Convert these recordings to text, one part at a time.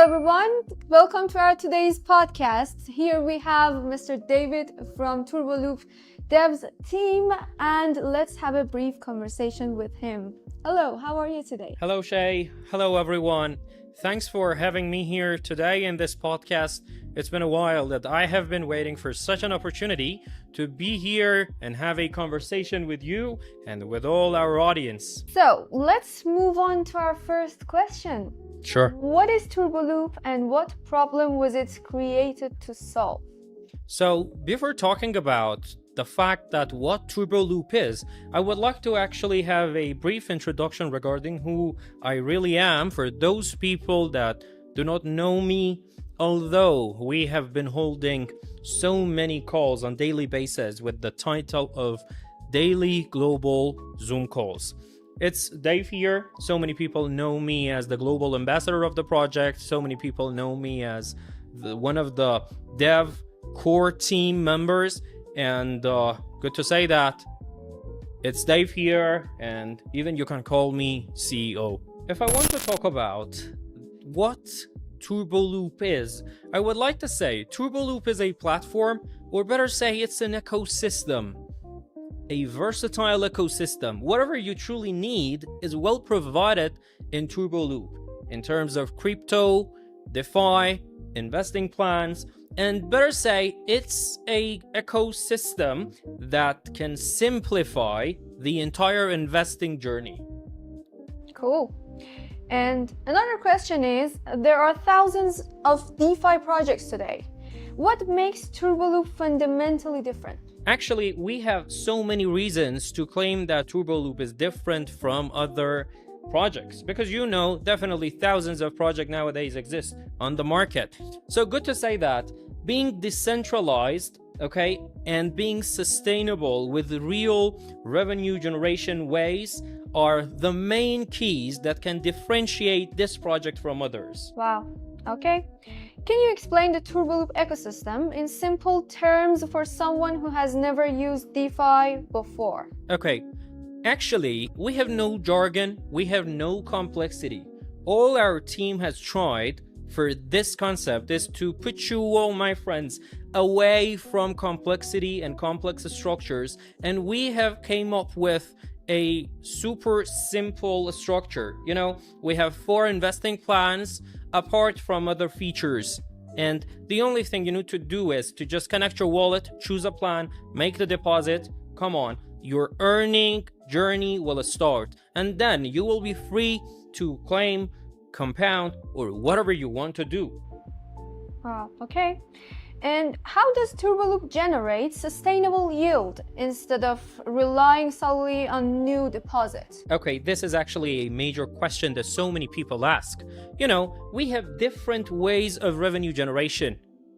everyone. Welcome to our today's podcast. Here we have Mr. David from TurboLoop Devs team, and let's have a brief conversation with him. Hello, how are you today? Hello, Shay. Hello, everyone. Thanks for having me here today in this podcast. It's been a while that I have been waiting for such an opportunity to be here and have a conversation with you and with all our audience. So let's move on to our first question. Sure. What is TurboLoop and what problem was it created to solve? So before talking about the fact that what TurboLoop is, I would like to actually have a brief introduction regarding who I really am for those people that do not know me, although we have been holding so many calls on daily basis with the title of Daily Global Zoom Calls. It's Dave here. So many people know me as the global ambassador of the project. So many people know me as one of the dev core team members. And good to say that it's Dave here, and even you can call me CEO. If I want to talk about what TurboLoop is, I would like to say TurboLoop is a platform, or better say it's an ecosystem, a versatile ecosystem. Whatever you truly need is well provided in TurboLoop in terms of crypto, DeFi, investing plans, and better say it's a ecosystem that can simplify the entire investing journey. Cool. And another question is, there are thousands of DeFi projects today. What makes TurboLoop fundamentally different? Actually, we have so many reasons to claim that TurboLoop is different from other projects, because definitely thousands of projects nowadays exist on the market. So good to say that being decentralized, and being sustainable with real revenue generation ways are the main keys that can differentiate this project from others. Wow. Okay. Can you explain the TurboLoop ecosystem in simple terms for someone who has never used DeFi before? Okay. Actually, we have no jargon, we have no complexity. All our team has tried for this concept is to put you all, my friends, away from complexity and complex structures, and we have came up with a super simple structure. We have 4 investing plans apart from other features, and the only thing you need to do is to just connect your wallet, choose a plan, make the deposit. Come on, your earning journey will start, and then you will be free to claim, compound, or whatever you want to do. Wow, okay. And how does TurboLoop generate sustainable yield instead of relying solely on new deposits? Okay, this is actually a major question that so many people ask. We have different ways of revenue generation,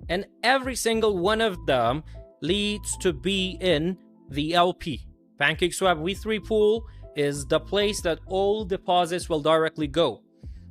and every single one of them leads to be in the LP. PancakeSwap V3 pool is the place that all deposits will directly go.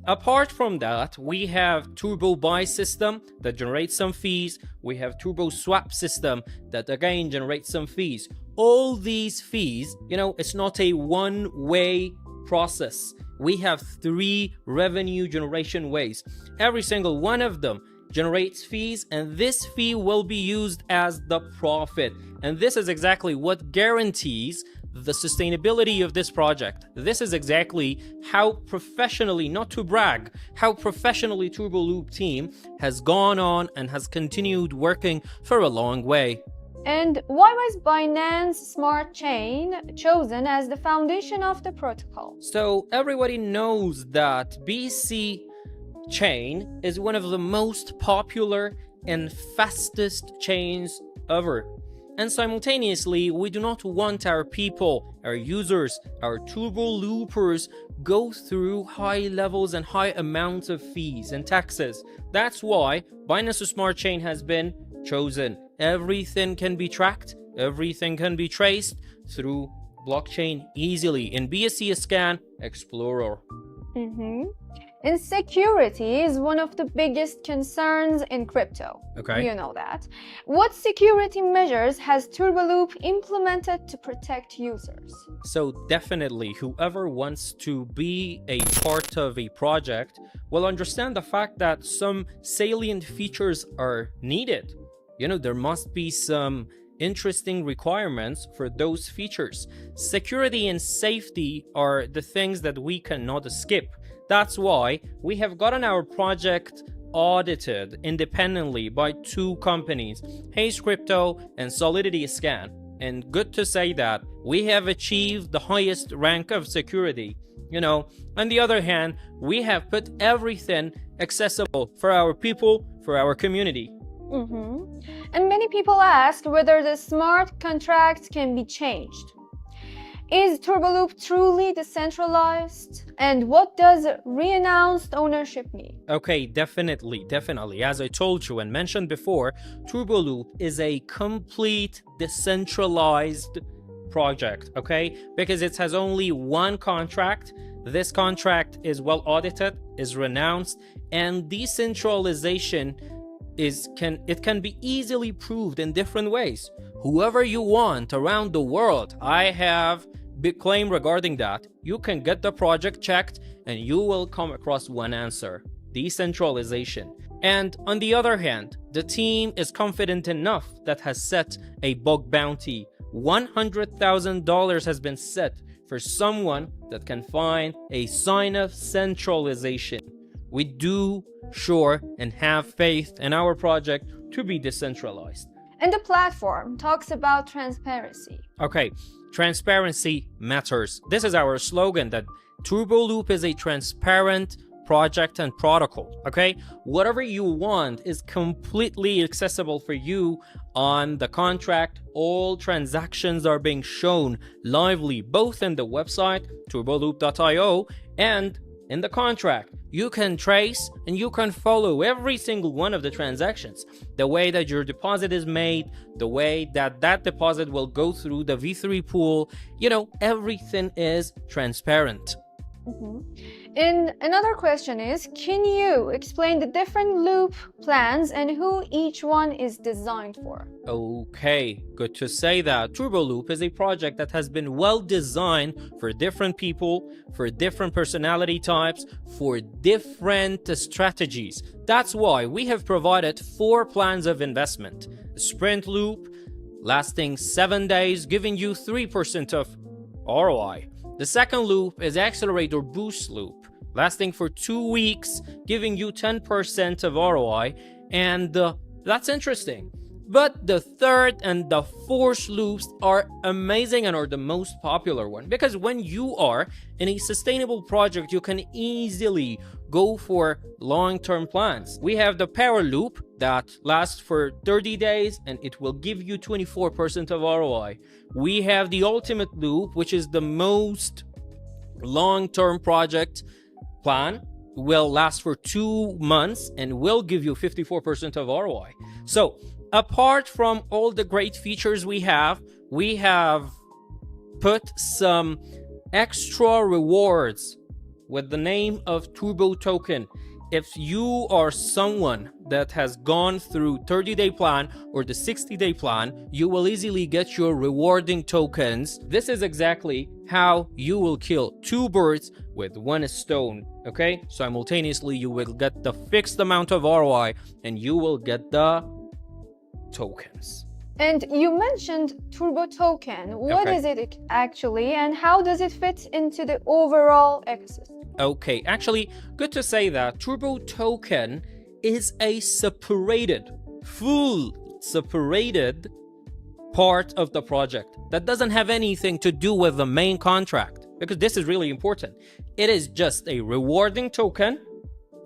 Apart from that, we have Turbo Buy system that generates some fees. We have Turbo Swap system that again generates some fees. All these fees, it's not a one-way process. We have 3 revenue generation ways. Every single one of them generates fees, and this fee will be used as the profit. And this is exactly what guarantees the sustainability of this project. This is exactly how professionally, not to brag, how professionally TurboLoop team has gone on and has continued working for a long way. And why was Binance Smart Chain chosen as the foundation of the protocol? So everybody knows that BC chain is one of the most popular and fastest chains ever. And simultaneously, we do not want our people, our users, our TurboLoopers go through high levels and high amounts of fees and taxes. That's why Binance Smart Chain has been chosen. Everything can be tracked, everything can be traced through blockchain easily in BSC Scan Explorer. Insecurity is one of the biggest concerns in crypto. Okay. You know that. What security measures has TurboLoop implemented to protect users? So definitely, whoever wants to be a part of a project will understand the fact that some salient features are needed. There must be some interesting requirements for those features. Security and safety are the things that we cannot skip. That's why we have gotten our project audited independently by two companies, Haze Crypto and Solidity Scan. And good to say that we have achieved the highest rank of security. On the other hand, we have put everything accessible for our people, for our community. And many people ask whether the smart contracts can be changed. Is TurboLoop truly decentralized? And what does re-announced ownership mean? Okay, definitely. As I told you and mentioned before, TurboLoop is a complete decentralized project, okay? Because it has only one contract. This contract is well audited, is renounced, and decentralization can be easily proved in different ways. Whoever you want around the world, I have big claim regarding that. You can get the project checked and you will come across one answer: decentralization. And on the other hand, the team is confident enough that has set a bug bounty. $100,000 has been set for someone that can find a sign of centralization. We do sure and have faith in our project to be decentralized. And the platform talks about transparency. Okay, transparency matters. This is our slogan, that TurboLoop is a transparent project and protocol, okay? Whatever you want is completely accessible for you on the contract. All transactions are being shown lively, both in the website, turboloop.io, and in the contract. You can trace and you can follow every single one of the transactions. The way that your deposit is made, the way that deposit will go through the V3 pool, everything is transparent. And another question is, can you explain the different loop plans and who each one is designed for? Okay, good to say that. TurboLoop is a project that has been well designed for different people, for different personality types, for different strategies. That's why we have provided 4 plans of investment. A sprint loop lasting 7 days, giving you 3% of ROI. The second loop is accelerate or boost loop, lasting for 2 weeks, giving you 10% of ROI, and that's interesting. But the third and the fourth loops are amazing and are the most popular one, because when you are in a sustainable project, you can easily go for long-term plans. We have the power loop that lasts for 30 days and it will give you 24% of ROI. We have the ultimate loop, which is the most long-term project plan, will last for 2 months and will give you 54% of ROI. So apart from all the great features we have put some extra rewards with the name of Turbo Token. If you are someone that has gone through 30-day plan or the 60-day plan, you will easily get your rewarding tokens. This is exactly how you will kill 2 birds with 1 stone, okay? Simultaneously, you will get the fixed amount of ROI and you will get the tokens. And you mentioned Turbo Token. What is it actually, and how does it fit into the overall ecosystem? Okay, actually, good to say that Turbo Token is a full separated part of the project that doesn't have anything to do with the main contract, because this is really important. It is just a rewarding token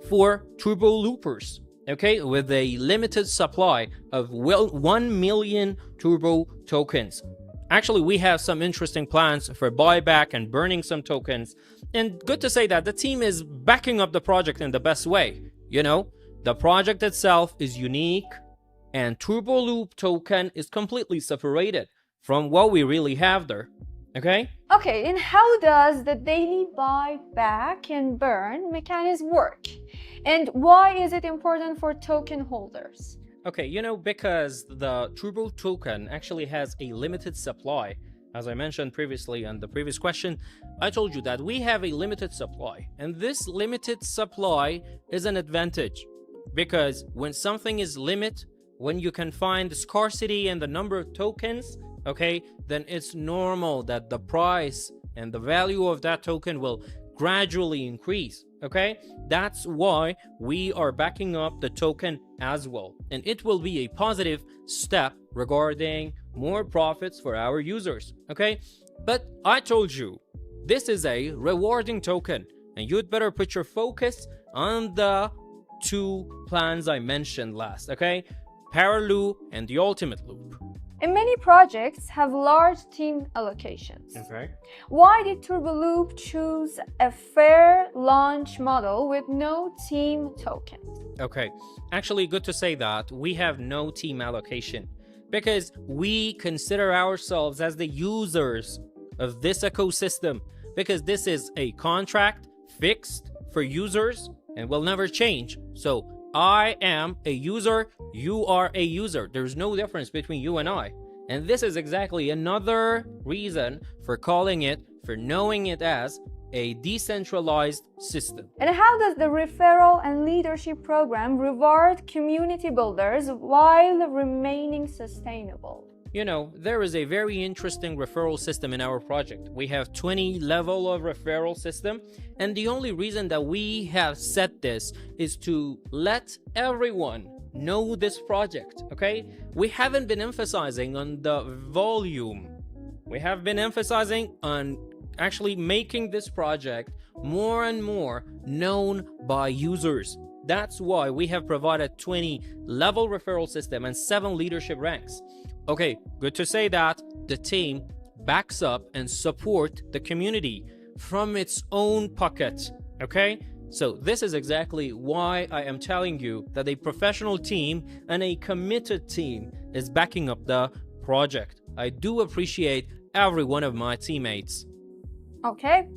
for Turbo Loopers, okay, with a limited supply of 1 million Turbo tokens. Actually, we have some interesting plans for buyback and burning some tokens. And good to say that the team is backing up the project in the best way. The project itself is unique, and TurboLoop token is completely separated from what we really have there. Okay? Okay, and how does the daily buy back and burn mechanism work? And why is it important for token holders? Okay, because the Turbo token actually has a limited supply. As I mentioned previously on the previous question, I told you that we have a limited supply. And this limited supply is an advantage because when something is limit, when you can find the scarcity and the number of tokens, okay, then it's normal that the price and the value of that token will gradually increase. Okay, that's why we are backing up the token as well, and it will be a positive step regarding more profits for our users. Okay, but I told you this is a rewarding token, and you'd better put your focus on the two plans I mentioned last. Okay, TurboLoop and the ultimate loop. And many projects have large team allocations. Okay. Why did TurboLoop choose a fair launch model with no team tokens? Okay, actually, good to say that we have no team allocation because we consider ourselves as the users of this ecosystem, because this is a contract fixed for users and will never change. So I am a user, you are a user. There's no difference between you and I. And this is exactly another reason for calling it, for knowing it as a decentralized system. And how does the referral and leadership program reward community builders while remaining sustainable? There is a very interesting referral system in our project. We have 20 level of referral system, and the only reason that we have set this is to let everyone know this project. Okay, we haven't been emphasizing on the volume. We have been emphasizing on actually making this project more and more known by users. That's why we have provided 20 level referral system and 7 leadership ranks. Okay, good to say that the team backs up and support the community from its own pocket. Okay, so this is exactly why I am telling you that a professional team and a committed team is backing up the project. I do appreciate every one of my teammates. Okay.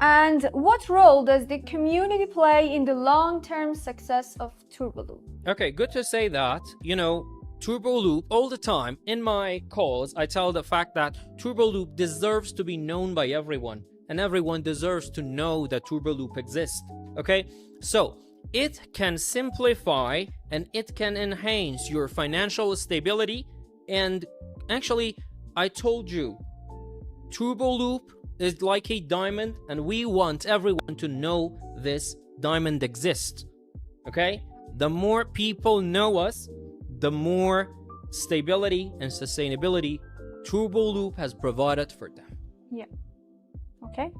And what role does the community play in the long-term success of TurboLoop? Okay, good to say that. TurboLoop, all the time in my calls, I tell the fact that TurboLoop deserves to be known by everyone, and everyone deserves to know that TurboLoop exists. Okay, so it can simplify and it can enhance your financial stability. And actually, I told you, TurboLoop is like a diamond, and we want everyone to know this diamond exists. Okay, the more people know us, the more stability and sustainability TurboLoop has provided for them. Yeah. Okay.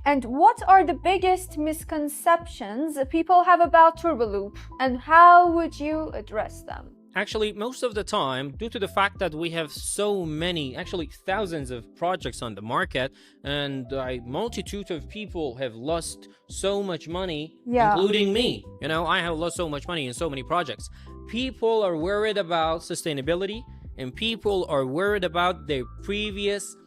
And what are the biggest misconceptions people have about TurboLoop, and how would you address them? Actually, most of the time, due to the fact that we have so many, actually thousands of projects on the market, and a multitude of people have lost so much money, including me. I have lost so much money in so many projects. People are worried about sustainability, and people are worried about their previous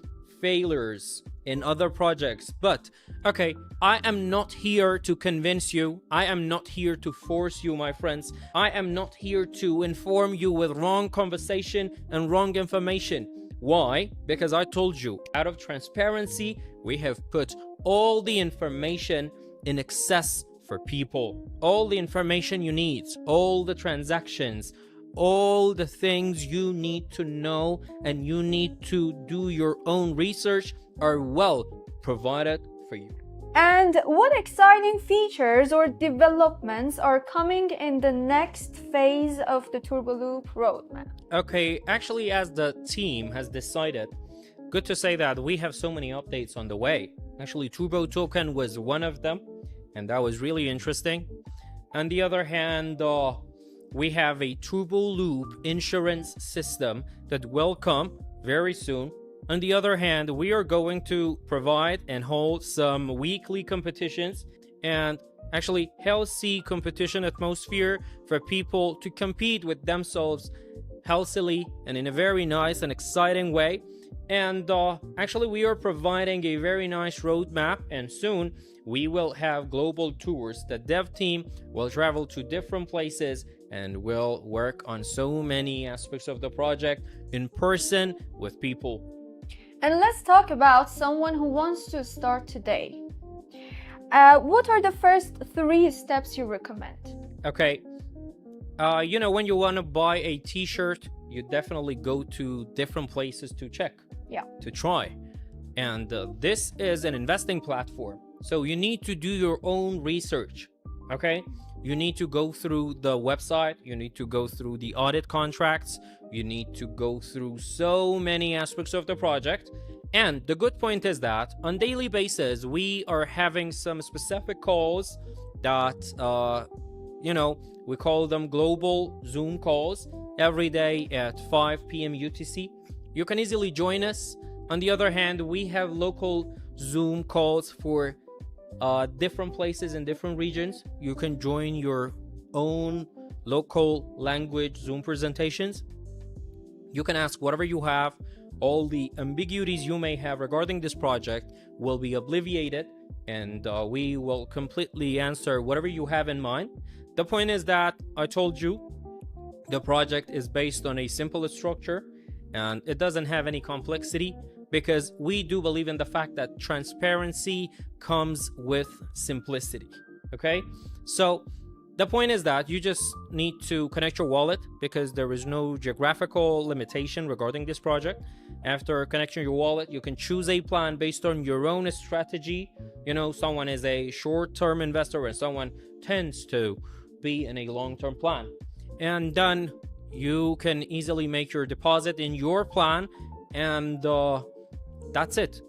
failures in other projects. But okay, I am not here to convince you. I am not here to force you, my friends. I am not here to inform you with wrong conversation and wrong information. Why? Because I told you, out of transparency, we have put all the information in access for people. All the information you need, all the transactions, all the things you need to know and you need to do your own research are well provided for you. And what exciting features or developments are coming in the next phase of the TurboLoop roadmap? Okay, actually, as the team has decided, good to say that we have so many updates on the way. Actually, Turbo Token was one of them, and that was really interesting. On the other hand, we have a TurboLoop insurance system that will come very soon. On the other hand, we are going to provide and hold some weekly competitions and actually healthy competition atmosphere for people to compete with themselves healthily and in a very nice and exciting way. And actually, we are providing a very nice roadmap, and soon we will have global tours. The dev team will travel to different places and will work on so many aspects of the project in person with people. And let's talk about someone who wants to start today. What are the first 3 steps you recommend? Okay. When you want to buy a t-shirt, you definitely go to different places to check, to try. And this is an investing platform. So you need to do your own research, okay? You need to go through the website. You need to go through the audit contracts. You need to go through so many aspects of the project. And the good point is that on daily basis, we are having some specific calls that, we call them global Zoom calls every day at 5 p.m. UTC. You can easily join us. On the other hand, we have local Zoom calls for different places in different regions. You can join your own local language Zoom presentations. You can ask whatever you have. All the ambiguities you may have regarding this project will be alleviated, and we will completely answer whatever you have in mind. The point is that I told you the project is based on a simple structure and it doesn't have any complexity, because we do believe in the fact that transparency comes with simplicity. Okay, so the point is that you just need to connect your wallet, because there is no geographical limitation regarding this project. After connecting your wallet, you can choose a plan based on your own strategy. Someone is a short-term investor and someone tends to be in a long-term plan. And then you can easily make your deposit in your plan, and that's it.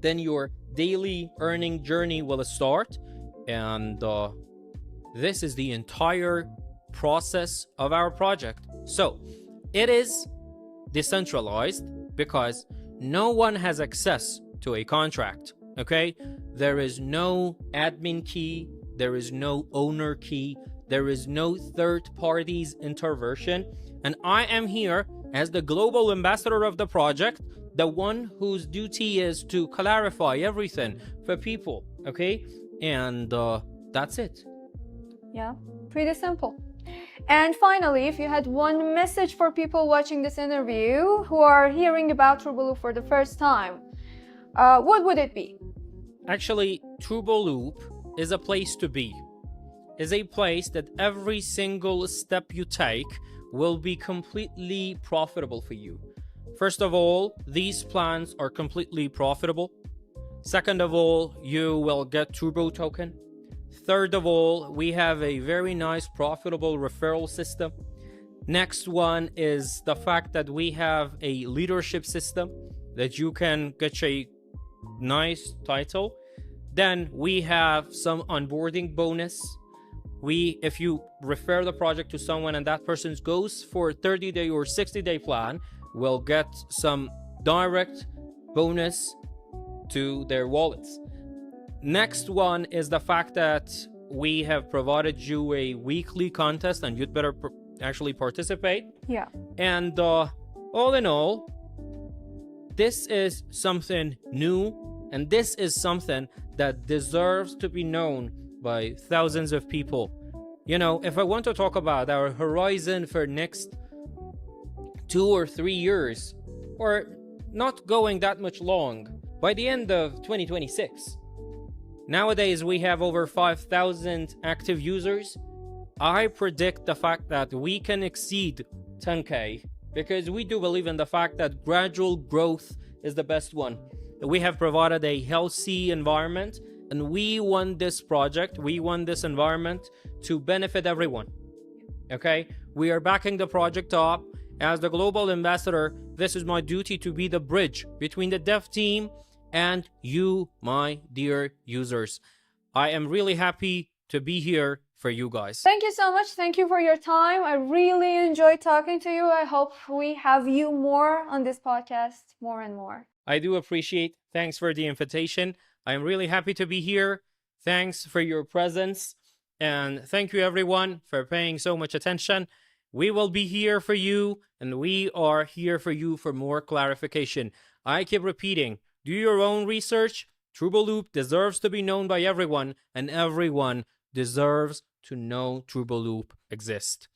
Then your daily earning journey will start, and this is the entire process of our project. So it is decentralized because no one has access to a contract. Okay, there is no admin key, there is no owner key, there is no third parties intervention, and I am here as the global ambassador of the project, the one whose duty is to clarify everything for people. Okay, and that's it. Yeah, pretty simple. And finally, if you had one message for people watching this interview who are hearing about TurboLoop for the first time, what would it be? Actually, TurboLoop is a place to be. Is a place that every single step you take will be completely profitable for you. First of all, these plans are completely profitable. Second of all, you will get Turbo token. Third of all, we have a very nice profitable referral system. Next one is the fact that we have a leadership system that you can get a nice title. Then we have some onboarding bonus. If you refer the project to someone and that person goes for a 30-day or 60-day plan, will get some direct bonus to their wallets. Next one is the fact that we have provided you a weekly contest and you'd better actually participate. Yeah. And all in all, this is something new, and this is something that deserves to be known by thousands of people. If I want to talk about our horizon for next 2 or 3 years, or not going that much long, by the end of 2026, nowadays we have over 5,000 active users. I predict the fact that we can exceed 10K, because we do believe in the fact that gradual growth is the best one. We have provided a healthy environment, and we want this project, we want this environment to benefit everyone. Okay, we are backing the project up. As the global ambassador, this is my duty to be the bridge between the dev team and you, my dear users. I am really happy to be here for you guys. Thank you so much. Thank you for your time. I really enjoyed talking to you. I hope we have you more on this podcast, more and more. I do appreciate. Thanks for the invitation. I am really happy to be here. Thanks for your presence. And thank you everyone for paying so much attention. We will be here for you, and we are here for you for more clarification. I keep repeating, do your own research. TurboLoop deserves to be known by everyone, and everyone deserves to know TurboLoop exists.